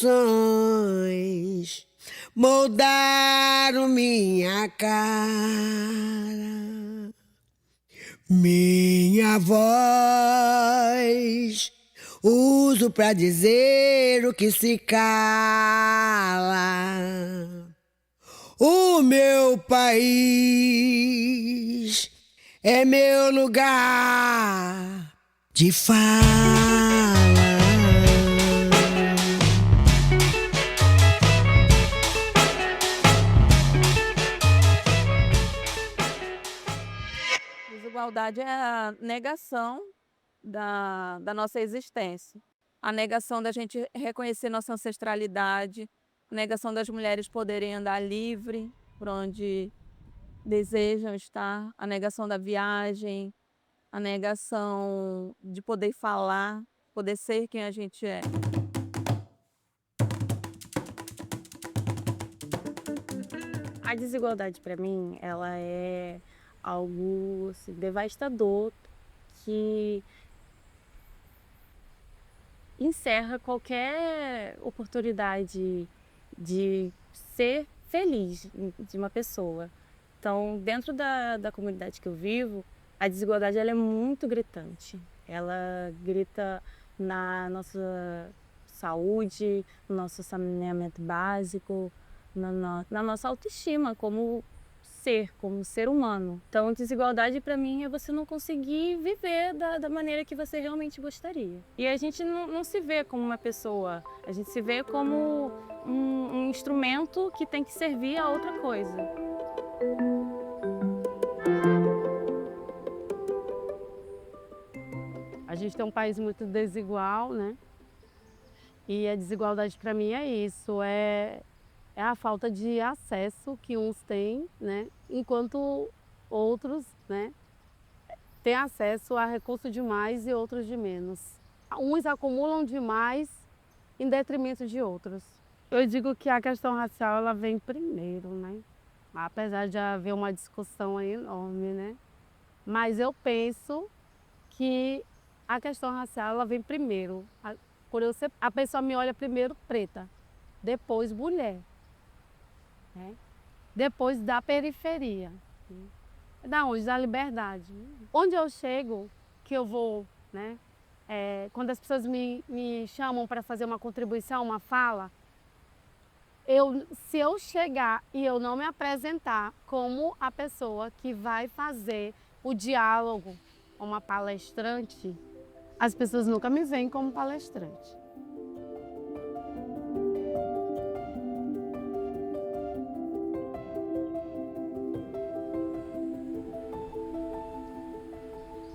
emoções moldaram minha cara. Minha voz uso pra dizer o que se cala. O meu país é meu lugar de fala. Desigualdade é a negação da nossa existência. A negação da gente reconhecer nossa ancestralidade, a negação das mulheres poderem andar livre por onde desejam estar, a negação da viagem, a negação de poder falar, poder ser quem a gente é. A desigualdade para mim, ela é algo assim, devastador que encerra qualquer oportunidade de ser feliz de uma pessoa. Então, dentro da comunidade que eu vivo, a desigualdade ela é muito gritante. Ela grita na nossa saúde, no nosso saneamento básico, na nossa autoestima como ser humano. Então, desigualdade para mim é você não conseguir viver da maneira que você realmente gostaria. E a gente não se vê como uma pessoa, a gente se vê como um instrumento que tem que servir a outra coisa. A gente tem um país muito desigual, né? E a desigualdade para mim é isso, é a falta de acesso que uns têm, né? Enquanto outros, né, têm acesso a recursos demais e outros de menos. Uns acumulam demais em detrimento de outros. Eu digo que a questão racial ela vem primeiro, né? Apesar de haver uma discussão aí enorme, né? Mas eu penso que a questão racial ela vem primeiro. A pessoa me olha primeiro preta, depois mulher, né? Depois da periferia. Da onde? Da liberdade. Onde eu chego, que eu vou, né? Quando as pessoas me chamam para fazer uma contribuição, uma fala, se eu chegar e eu não me apresentar como a pessoa que vai fazer o diálogo, uma palestrante, as pessoas nunca me veem como palestrante.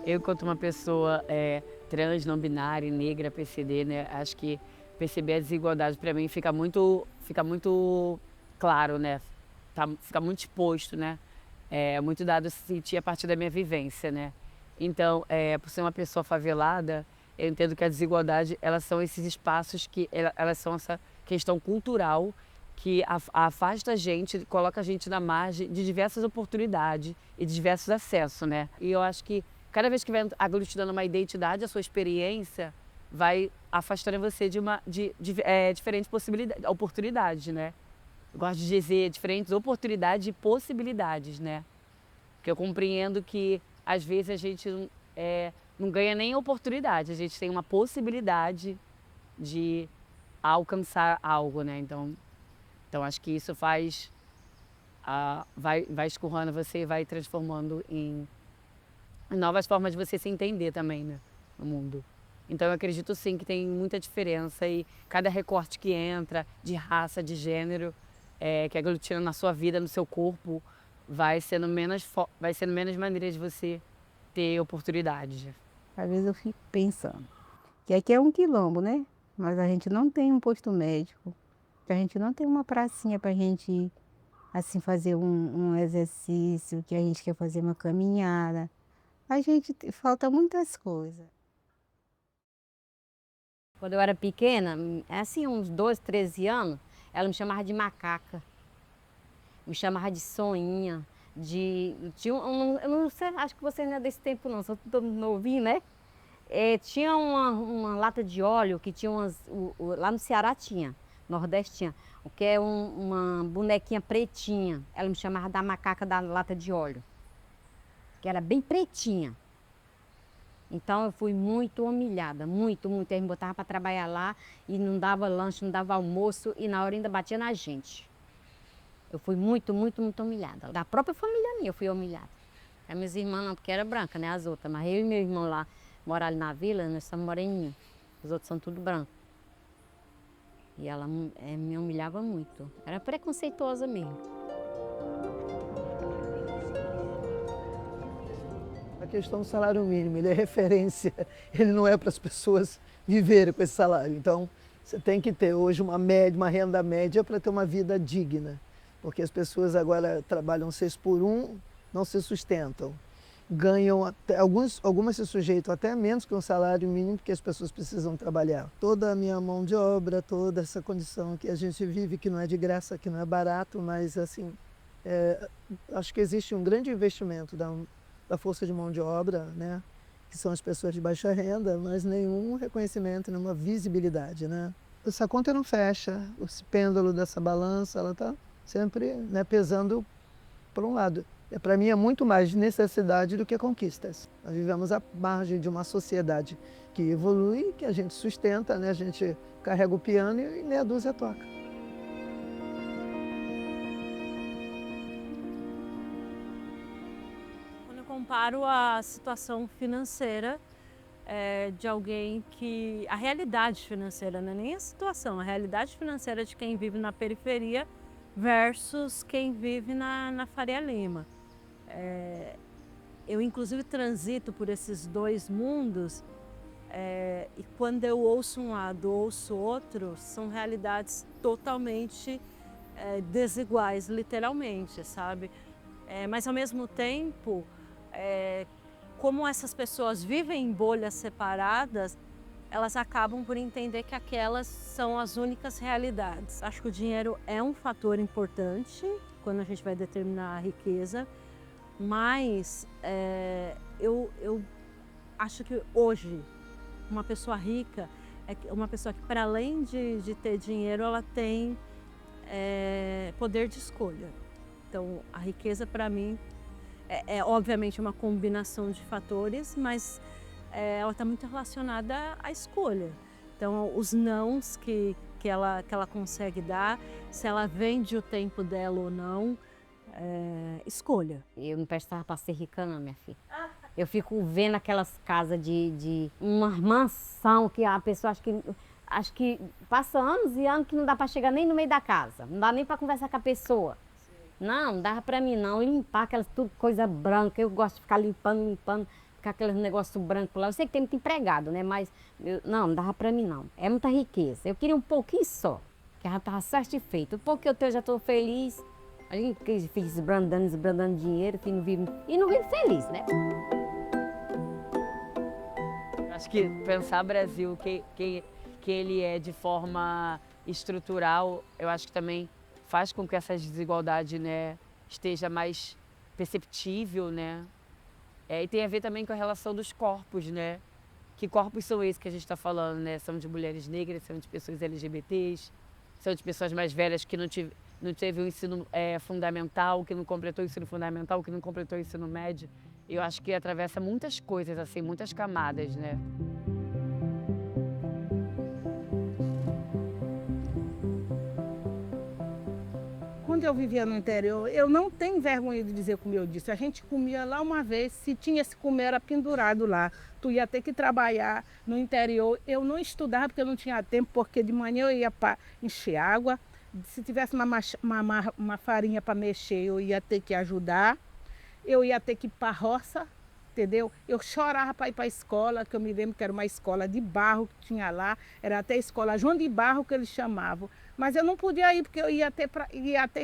Eu, enquanto uma pessoa trans, não binária, negra, PCD, né, acho que perceber a desigualdade para mim fica muito claro, né? Fica muito exposto, né? É muito dado a sentir a partir da minha vivência, né? Então, por ser uma pessoa favelada, eu entendo que a desigualdade, elas são esses espaços elas são essa questão cultural que afasta a gente, coloca a gente na margem de diversas oportunidades e de diversos acessos, né? E eu acho que cada vez que vai aglutinando uma identidade, a sua experiência vai afastando você de diferentes oportunidades, né? Eu gosto de dizer diferentes oportunidades e possibilidades, né? Porque eu compreendo que, às vezes, a gente não ganha nem oportunidade, a gente tem uma possibilidade de alcançar algo, né? Então acho que isso vai escurrando você e vai transformando em novas formas de você se entender também, né, no mundo. Então eu acredito sim que tem muita diferença e cada recorte que entra de raça, de gênero, que aglutina na sua vida, no seu corpo, vai sendo menos maneira de você ter oportunidades. Às vezes eu fico pensando que aqui é um quilombo, né? Mas a gente não tem um posto médico, que a gente não tem uma pracinha para a gente assim fazer um exercício, que a gente quer fazer uma caminhada. Falta muitas coisas. Quando eu era pequena, assim, uns 12, 13 anos, ela me chamava de macaca, me chamava de soninha, eu não sei, acho que você não é desse tempo não, sou todo novinho, né? Tinha uma lata de óleo que tinha lá no Ceará tinha, nordestina, o que é uma bonequinha pretinha. Ela me chamava da macaca da lata de óleo, que era bem pretinha. Então eu fui muito humilhada, muito, muito. Eles me botavam para trabalhar lá e não dava lanche, não dava almoço e na hora ainda batia na gente. Eu fui muito, muito, muito humilhada. Da própria família minha eu fui humilhada. As minhas irmãs não, porque era branca, né, as outras. Mas eu e meu irmão lá, morar ali na vila, nós somos moreninhos. Os outros são tudo branco. E ela me humilhava muito. Era preconceituosa mesmo. A questão do salário mínimo, ele é referência, ele não é para as pessoas viverem com esse salário. Então, você tem que ter hoje uma renda média para ter uma vida digna. Porque as pessoas agora trabalham 6 por 1, não se sustentam. Ganham, até, algumas se sujeitam até menos que um salário mínimo, porque as pessoas precisam trabalhar. Toda a minha mão de obra, toda essa condição que a gente vive, que não é de graça, que não é barato, mas assim, acho que existe um grande investimento da força de mão de obra, né? Que são as pessoas de baixa renda, mas nenhum reconhecimento, nenhuma visibilidade, né? Essa conta não fecha, esse pêndulo dessa balança, ela está sempre, né, pesando por um lado. Para mim é muito mais necessidade do que conquistas. Nós vivemos à margem de uma sociedade que evolui, que a gente sustenta, né? A gente carrega o piano e meia dúzia toca. Quando eu comparo a situação financeira de alguém que... A realidade financeira, não é nem a situação, a realidade financeira de quem vive na periferia versus quem vive na Faria Lima. Eu, inclusive, transito por esses dois mundos e quando eu ouço um lado, ouço outro, são realidades totalmente desiguais, literalmente, sabe? Mas, ao mesmo tempo, como essas pessoas vivem em bolhas separadas, elas acabam por entender que aquelas são as únicas realidades. Acho que o dinheiro é um fator importante quando a gente vai determinar a riqueza, mas eu acho que hoje uma pessoa rica é uma pessoa que, para além de ter dinheiro, ela tem poder de escolha. Então, a riqueza, para mim, é obviamente uma combinação de fatores, mas ela está muito relacionada à escolha. Então, os nãos que ela consegue dar, se ela vende o tempo dela ou não, escolha. Eu não prestava para ser rica não, minha filha. Eu fico vendo aquelas casas de uma mansão que a pessoa acho que passa anos e anos que não dá para chegar nem no meio da casa. Não dá nem para conversar com a pessoa. Não dava para mim não. Limpar aquelas tudo coisa branca. Eu gosto de ficar limpando, ficar aqueles negócios brancos lá. Eu sei que tem muito empregado, né? Mas não dava para mim não. É muita riqueza. Eu queria um pouquinho só, que já estava satisfeito. O pouco que eu tenho, já estou feliz. A gente fica esbrandando dinheiro, que não vive, e não vive feliz, né? Acho que pensar Brasil, que ele é de forma estrutural, eu acho que também faz com que essa desigualdade, né, esteja mais perceptível, né? E tem a ver também com a relação dos corpos, né? Que corpos são esses que a gente está falando, né? São de mulheres negras, são de pessoas LGBTs, são de pessoas mais velhas que não teve o ensino fundamental, que não completou o ensino fundamental, que não completou o ensino médio. Eu acho que atravessa muitas coisas, assim, muitas camadas, né? Quando eu vivia no interior, eu não tenho vergonha de dizer como eu disse. A gente comia lá uma vez, se tinha esse comer era pendurado lá. Tu ia ter que trabalhar no interior. Eu não estudava porque eu não tinha tempo, porque de manhã eu ia para encher água. Se tivesse uma farinha para mexer, eu ia ter que ajudar. Eu ia ter que ir para a roça, entendeu? Eu chorava para ir para a escola, que eu me lembro que era uma escola de barro que tinha lá. Era até a escola João de Barro que eles chamavam. Mas eu não podia ir, porque eu ia ter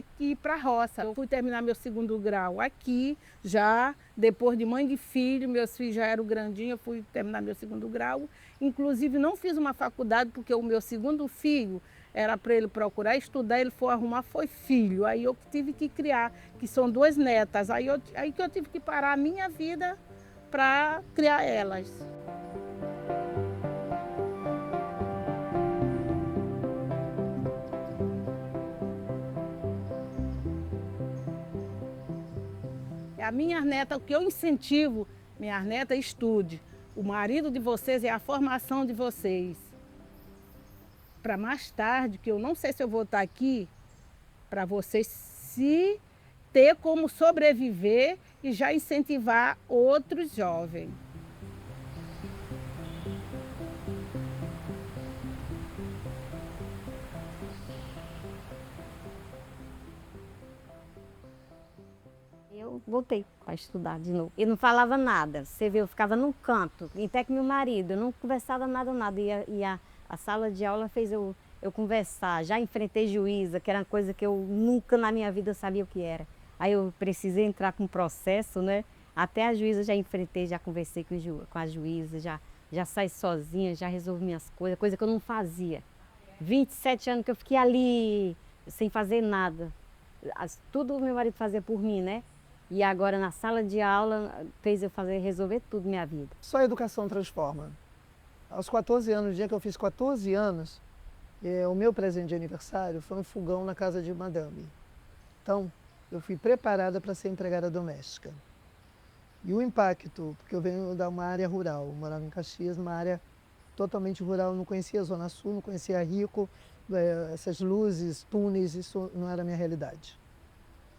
que ir para a roça. Eu fui terminar meu 2º grau aqui, já depois de mãe de filho, meus filhos já eram grandinhos, eu fui terminar meu 2º grau. Inclusive não fiz uma faculdade, porque o meu 2º filho era para ele procurar estudar, ele foi arrumar, foi filho. Aí eu tive que criar, que são 2 netas. Aí que eu tive que parar a minha vida para criar elas. A minha neta, o que eu incentivo, minha neta, estude. O marido de vocês é a formação de vocês. Para mais tarde, que eu não sei se eu vou estar aqui, para vocês se ter como sobreviver e já incentivar outros jovens. Eu voltei para estudar de novo. Eu não falava nada, você vê, eu ficava num canto, em pé com meu marido, eu não conversava nada. E a sala de aula fez eu conversar. Já enfrentei juíza, que era uma coisa que eu nunca na minha vida sabia o que era. Aí eu precisei entrar com um processo, né? Até a juíza já enfrentei, já conversei com a juíza, já saí sozinha, já resolvi minhas coisas, coisa que eu não fazia. 27 anos que eu fiquei ali sem fazer nada. Tudo meu marido fazia por mim, né? E agora na sala de aula fez eu resolver tudo minha vida. Só a educação transforma. Aos 14 anos, no dia que eu fiz 14 anos, o meu presente de aniversário foi um fogão na casa de madame. Então, eu fui preparada para ser empregada doméstica. E o impacto, porque eu venho de uma área rural, eu morava em Caxias, numa área totalmente rural, eu não conhecia a Zona Sul, não conhecia Rico, essas luzes, túneis, isso não era a minha realidade.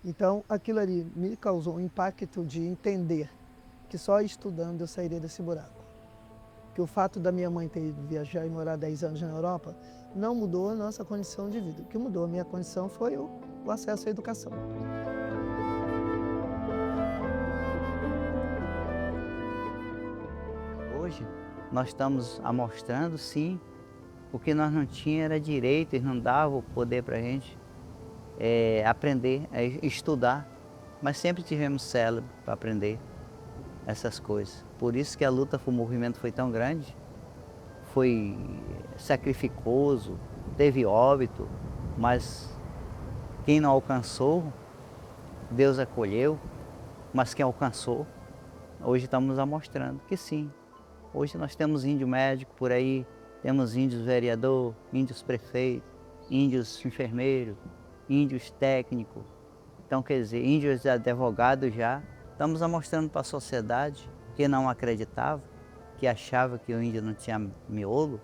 Então, aquilo ali me causou um impacto de entender que só estudando eu sairia desse buraco. Que o fato da minha mãe ter ido viajar e morar 10 anos na Europa não mudou a nossa condição de vida. O que mudou a minha condição foi o acesso à educação. Hoje, nós estamos amostrando, sim, o que nós não tínhamos era direito, eles não davam o poder para a gente aprender, estudar, mas sempre tivemos cérebro para aprender essas coisas. Por isso que a luta, o movimento foi tão grande, foi sacrificoso, teve óbito, mas quem não alcançou, Deus acolheu, mas quem alcançou, hoje estamos mostrando que sim. Hoje nós temos índio médico por aí, temos índios vereador, índios prefeito, índios enfermeiro, índios técnico, então quer dizer, índios advogados já. Estamos mostrando para a sociedade que não acreditava, que achava que o índio não tinha miolo.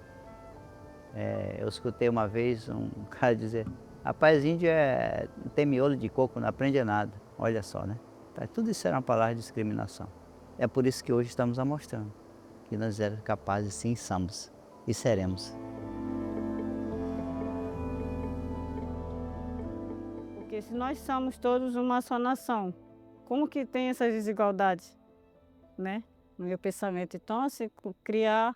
Eu escutei uma vez um cara dizer, rapaz, índio não tem miolo de coco, não aprende nada. Olha só, né? Tudo isso era uma palavra de discriminação. É por isso que hoje estamos mostrando que nós éramos capazes, sim, somos e seremos. Porque se nós somos todos uma só nação, como que tem essas desigualdades, né? No meu pensamento. Então, assim, criar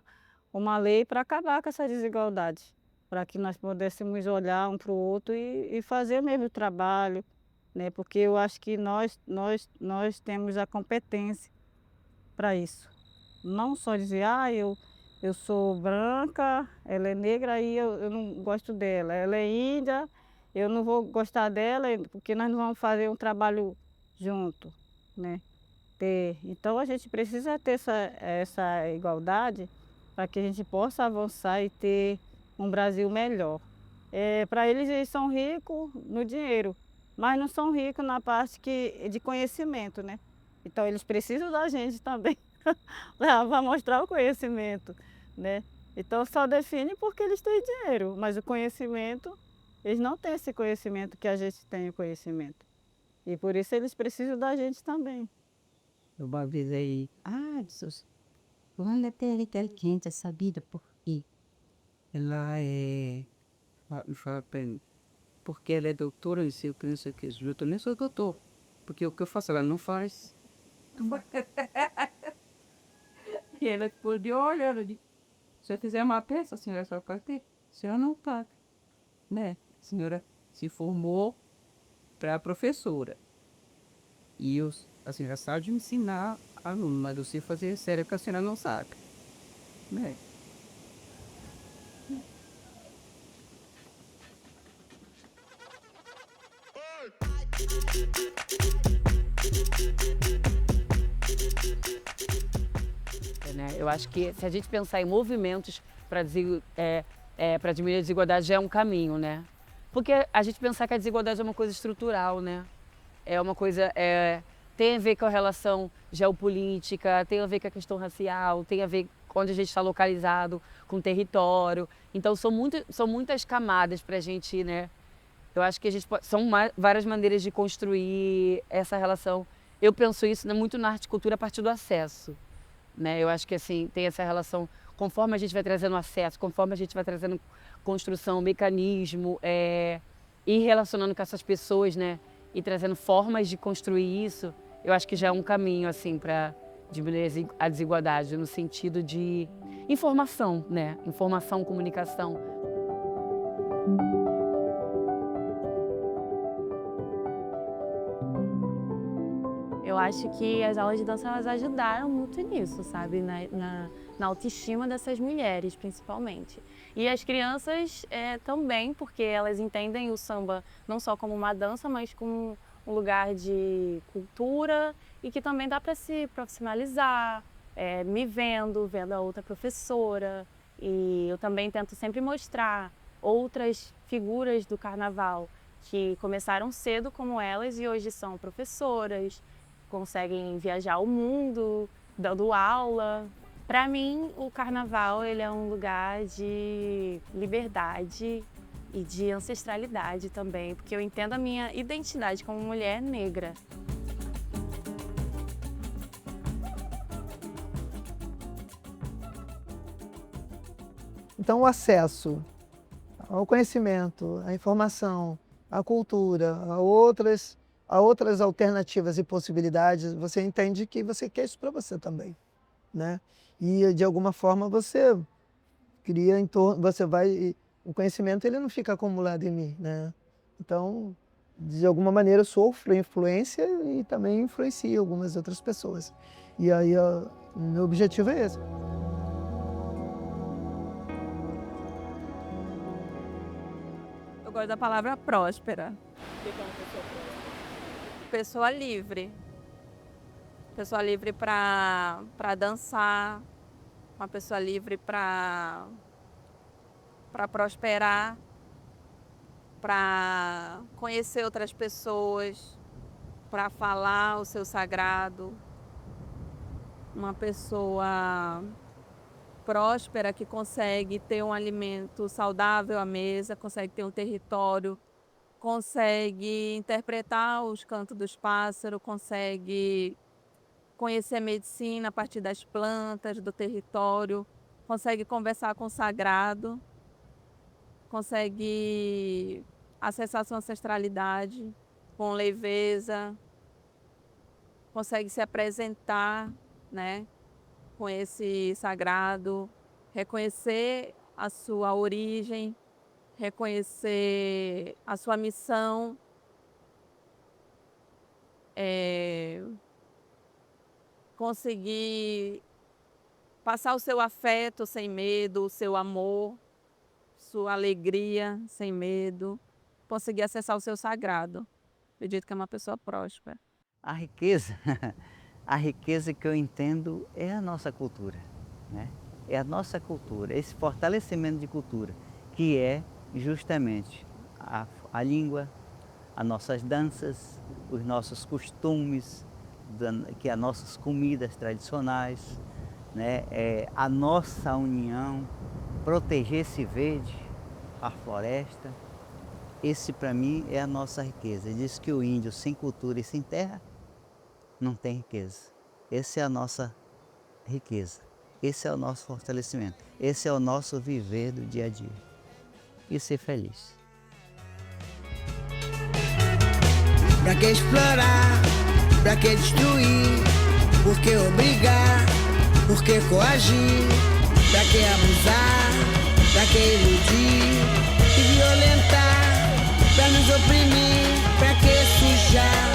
uma lei para acabar com essas desigualdades, para que nós pudéssemos olhar um para o outro e fazer o mesmo trabalho, né? Porque eu acho que nós temos a competência para isso. Não só dizer, eu sou branca, ela é negra e eu não gosto dela. Ela é índia, eu não vou gostar dela porque nós não vamos fazer um trabalho junto, né? Então a gente precisa ter essa igualdade para que a gente possa avançar e ter um Brasil melhor. Para eles são ricos no dinheiro, mas não são ricos na parte de conhecimento, né? Então eles precisam da gente também para mostrar o conhecimento, né? Então só define porque eles têm dinheiro, mas o conhecimento, eles não têm esse conhecimento que a gente tem o conhecimento. E por isso eles precisam da gente também. Eu batizei, Jesus, quando é inteligente, sabida por quê? Ela porque ela é doutora em ciência, que não sei o que, eu também sou doutor, porque o que eu faço ela não faz. E ela podia olhar, ela disse, se eu fizer uma peça, a senhora só pode ter, a senhora não paga, né? A senhora se formou para professora. E a senhora sabe me ensinar aluno, mas eu sei fazer sério que a senhora não sabe, né? Eu acho que se a gente pensar em movimentos para diminuir a desigualdade já é um caminho, né? Porque a gente pensar que a desigualdade é uma coisa estrutural, né? É uma coisa tem a ver com a relação geopolítica, tem a ver com a questão racial, tem a ver com onde a gente está localizado, com o território. Então, são muitas camadas para a gente, né? Eu acho que são várias maneiras de construir essa relação. Eu penso isso, né, muito na arte e cultura a partir do acesso, né? Eu acho que assim, tem essa relação, conforme a gente vai trazendo acesso, conforme a gente vai trazendo construção, mecanismo, e relacionando com essas pessoas, né? E trazendo formas de construir isso, eu acho que já é um caminho assim para diminuir a desigualdade no sentido de informação, né? Informação, comunicação. Eu acho que as aulas de dança elas ajudaram muito nisso, sabe? Na autoestima dessas mulheres, principalmente. E as crianças também, porque elas entendem o samba não só como uma dança, mas como um lugar de cultura e que também dá para se profissionalizar, me vendo a outra professora. E eu também tento sempre mostrar outras figuras do carnaval que começaram cedo como elas e hoje são professoras, conseguem viajar o mundo, dando aula. Para mim, o carnaval ele é um lugar de liberdade e de ancestralidade também, porque eu entendo a minha identidade como mulher negra. Então, o acesso ao conhecimento, à informação, à cultura, a outras alternativas e possibilidades, você entende que você quer isso para você também, né? E de alguma forma você cria em torno, o conhecimento ele não fica acumulado em mim, né? Então, de alguma maneira eu sofro influência e também influencio algumas outras pessoas. E aí o meu objetivo é esse. Eu gosto da palavra próspera. O que é uma pessoa próspera? Pessoa livre. Pessoa livre para dançar, uma pessoa livre para prosperar, para conhecer outras pessoas, para falar o seu sagrado. Uma pessoa próspera que consegue ter um alimento saudável à mesa, consegue ter um território, consegue interpretar os cantos dos pássaros, consegue conhecer a medicina a partir das plantas, do território, consegue conversar com o sagrado, consegue acessar sua ancestralidade com leveza, consegue se apresentar, né, com esse sagrado, reconhecer a sua origem, reconhecer a sua missão, conseguir passar o seu afeto sem medo, o seu amor, sua alegria sem medo, conseguir acessar o seu sagrado. Acredito que é uma pessoa próspera. A riqueza que eu entendo é a nossa cultura, né? É a nossa cultura, esse fortalecimento de cultura, que é justamente a língua, as nossas danças, os nossos costumes, que as nossas comidas tradicionais, né? A nossa união, proteger esse verde, a floresta. Esse para mim é a nossa riqueza. Diz que o índio sem cultura e sem terra não tem riqueza. Essa é a nossa riqueza. Esse é o nosso fortalecimento. Esse é o nosso viver do dia a dia. E ser feliz. Pra que explorar? Pra que destruir? Por que obrigar? Por que coagir? Pra que abusar? Pra que iludir e violentar? Pra nos oprimir? Pra que sujar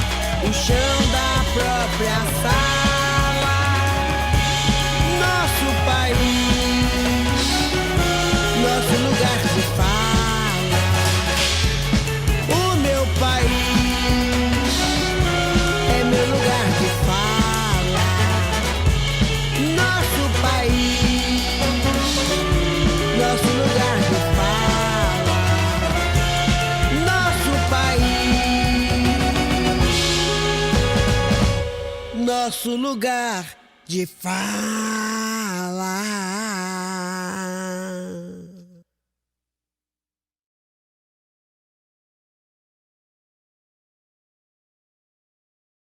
o chão da própria sala? Nosso país, nosso lugar de fala. O meu país é meu lugar de fala. Nosso país, nosso lugar de fala. Nosso país. nosso lugar de fala.